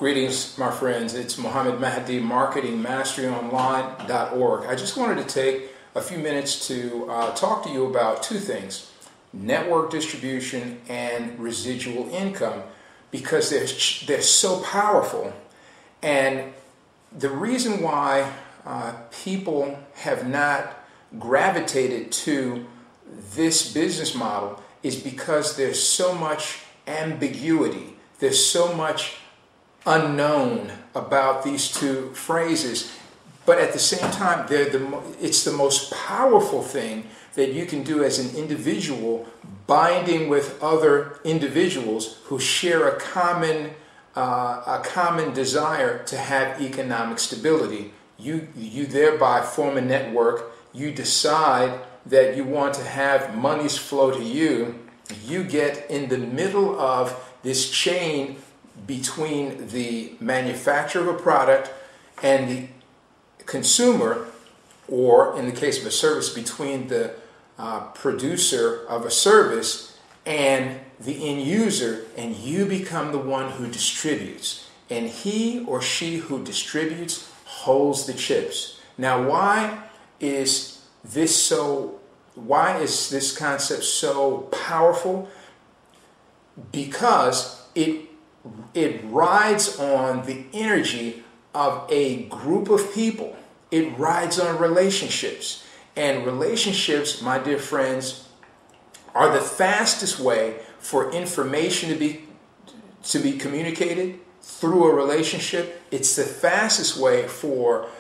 Greetings, my friends. It's Muhammad Mahdi, marketingmasteryonline.org. I just wanted to take a few minutes to talk to you about two things: network distribution and residual income, because they're so powerful. And the reason why people have not gravitated to this business model is because there's so much ambiguity. There's so much unknown about these two phrases, but at the same time, it's the most powerful thing that you can do as an individual, binding with other individuals who share a common desire to have economic stability. You thereby form a network. You decide that you want to have monies flow to you. You get in the middle of this chain between the manufacturer of a product and the consumer, or in the case of a service, between the producer of a service and the end user, and you become the one who distributes. And he or she who distributes holds the chips. Now, why is this concept so powerful? Because it rides on the energy of a group of people. It rides on relationships. And relationships, my dear friends, are the fastest way for information to be communicated through a relationship. It's the fastest way for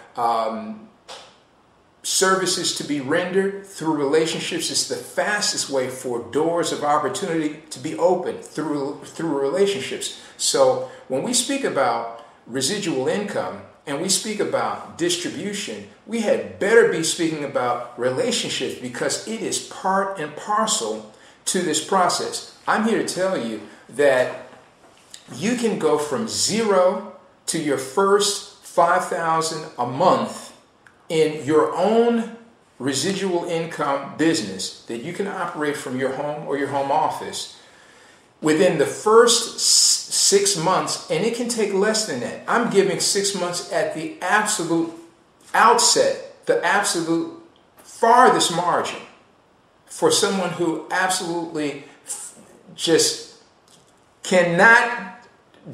services to be rendered through relationships. It's the fastest way for doors of opportunity to be opened through relationships. So when we speak about residual income and we speak about distribution, we had better be speaking about relationships, because it is part and parcel to this process. I'm here to tell you that you can go from zero to your first $5,000 a month in your own residual income business that you can operate from your home or your home office within the first 6 months, and it can take less than that. I'm giving 6 months at the absolute outset, the absolute farthest margin for someone who absolutely just cannot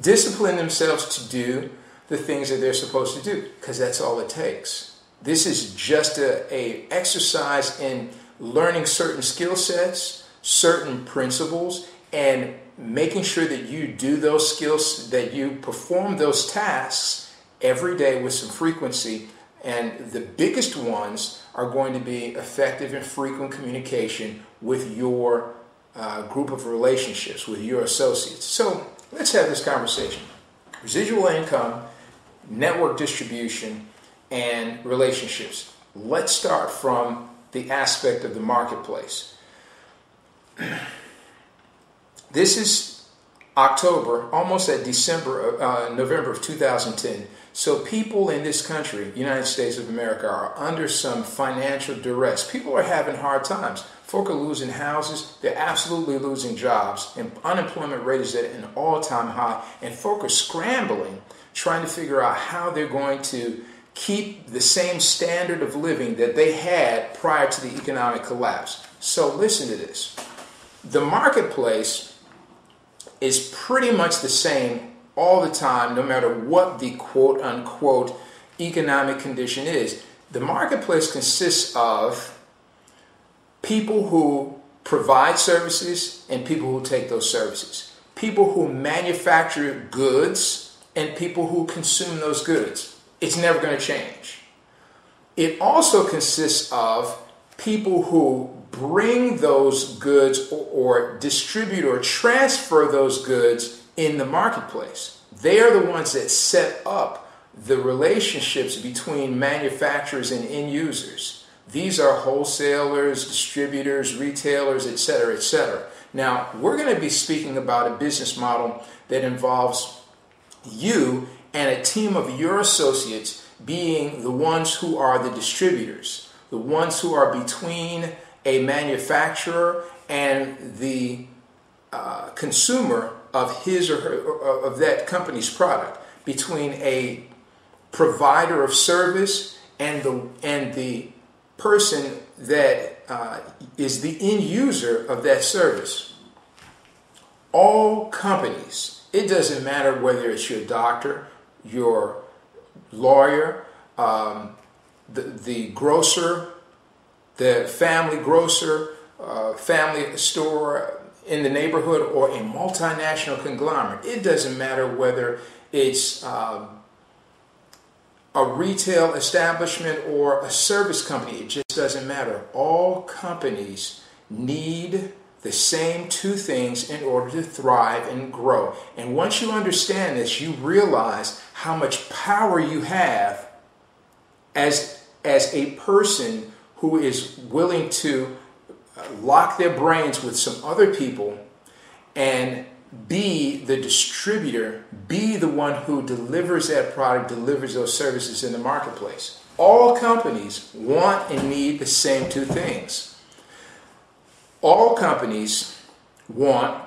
discipline themselves to do the things that they're supposed to do, because that's all it takes. This is just a exercise in learning certain skill sets, certain principles, and making sure that you do those skills, that you perform those tasks every day with some frequency. And the biggest ones are going to be effective and frequent communication with your group of relationships, with your associates. So let's have this conversation. Residual income, network distribution, and relationships. Let's start from the aspect of the marketplace. This is October, almost at November of 2010. So people in this country, United States of America, are under some financial duress. People are having hard times. Folk are losing houses. They're absolutely losing jobs. And unemployment rate is at an all-time high. And folk are scrambling, trying to figure out how they're going to keep the same standard of living that they had prior to the economic collapse. So listen to this. The marketplace is pretty much the same all the time, no matter what the quote-unquote economic condition is. The marketplace consists of people who provide services and people who take those services. People who manufacture goods and people who consume those goods. It's never going to change. It also consists of people who bring those goods or distribute or transfer those goods in the marketplace. They are the ones that set up the relationships between manufacturers and end users. These are wholesalers, distributors, retailers, etc., etc. Now, we're going to be speaking about a business model that involves you and a team of your associates being the ones who are the distributors, the ones who are between a manufacturer and the consumer of his or her, of that company's product. between a provider of service and the person that is the end user of that service. All companies, it doesn't matter whether it's your doctor, your lawyer, the grocer, the family grocer, family store in the neighborhood, or a multinational conglomerate. It doesn't matter whether it's a retail establishment or a service company. It just doesn't matter. All companies need the same two things in order to thrive and grow. And once you understand this, you realize how much power you have as a person who is willing to lock their brains with some other people and be the distributor, be the one who delivers that product, delivers those services in the marketplace. All companies want and need the same two things. All companies want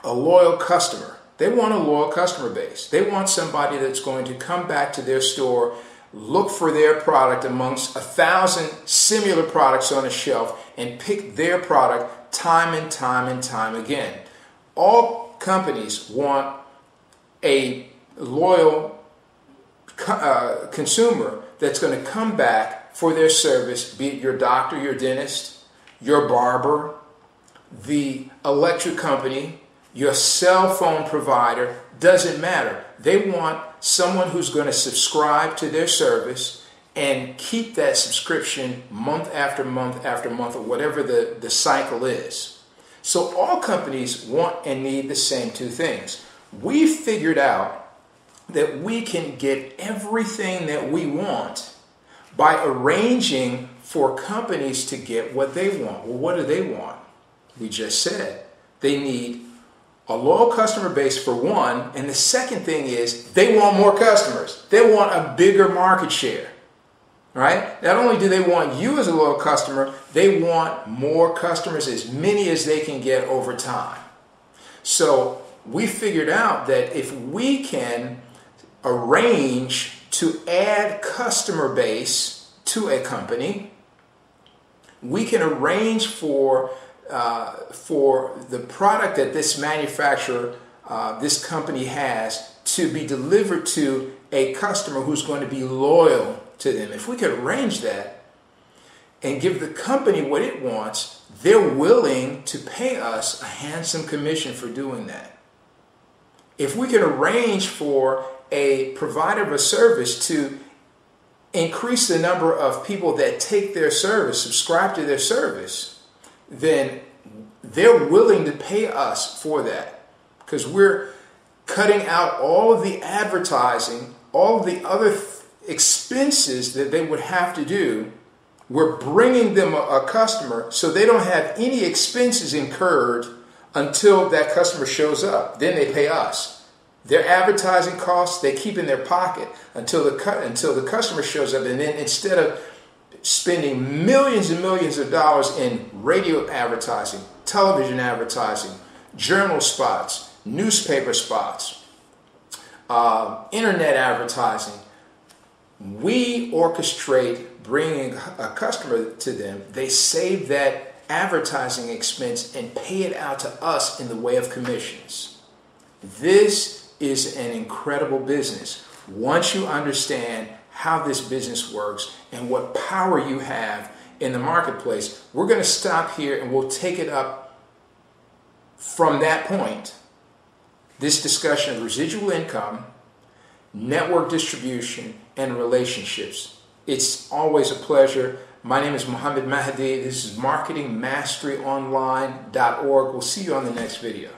a loyal customer. They want a loyal customer base. They want somebody that's going to come back to their store, look for their product amongst 1,000 similar products on a shelf, and pick their product time and time and time again. All companies want a loyal consumer that's going to come back for their service, be it your doctor, your dentist, your barber, the electric company, your cell phone provider, doesn't matter. They want someone who's going to subscribe to their service and keep that subscription month after month after month, or whatever the cycle is. So all companies want and need the same two things. We figured out that we can get everything that we want by arranging for companies to get what they want. Well, what do they want? We just said they need a loyal customer base for one, and the second thing is they want more customers. They want a bigger market share, right? Not only do they want you as a loyal customer, they want more customers, as many as they can get over time. So we figured out that if we can arrange to add customer base to a company, we can arrange for the product that this manufacturer, this company has, to be delivered to a customer who's going to be loyal to them. If we could arrange that and give the company what it wants, they're willing to pay us a handsome commission for doing that. If we can arrange for a provider of a service to increase the number of people that take their service, subscribe to their service, then they're willing to pay us for that, because we're cutting out all of the advertising, all of the other expenses that they would have to do. We're bringing them a customer so they don't have any expenses incurred until that customer shows up. Then they pay us. Their advertising costs they keep in their pocket until the customer shows up, and then instead of spending millions and millions of dollars in radio advertising, television advertising, journal spots, newspaper spots, internet advertising, we orchestrate bringing a customer to them. They save that advertising expense and pay it out to us in the way of commissions. This is an incredible business. Once you understand how this business works and what power you have in the marketplace, we're going to stop here and we'll take it up from that point. This discussion of residual income, network distribution, and relationships. It's always a pleasure. My name is Muhammad Mahdi. This is marketingmasteryonline.org. We'll see you on the next video.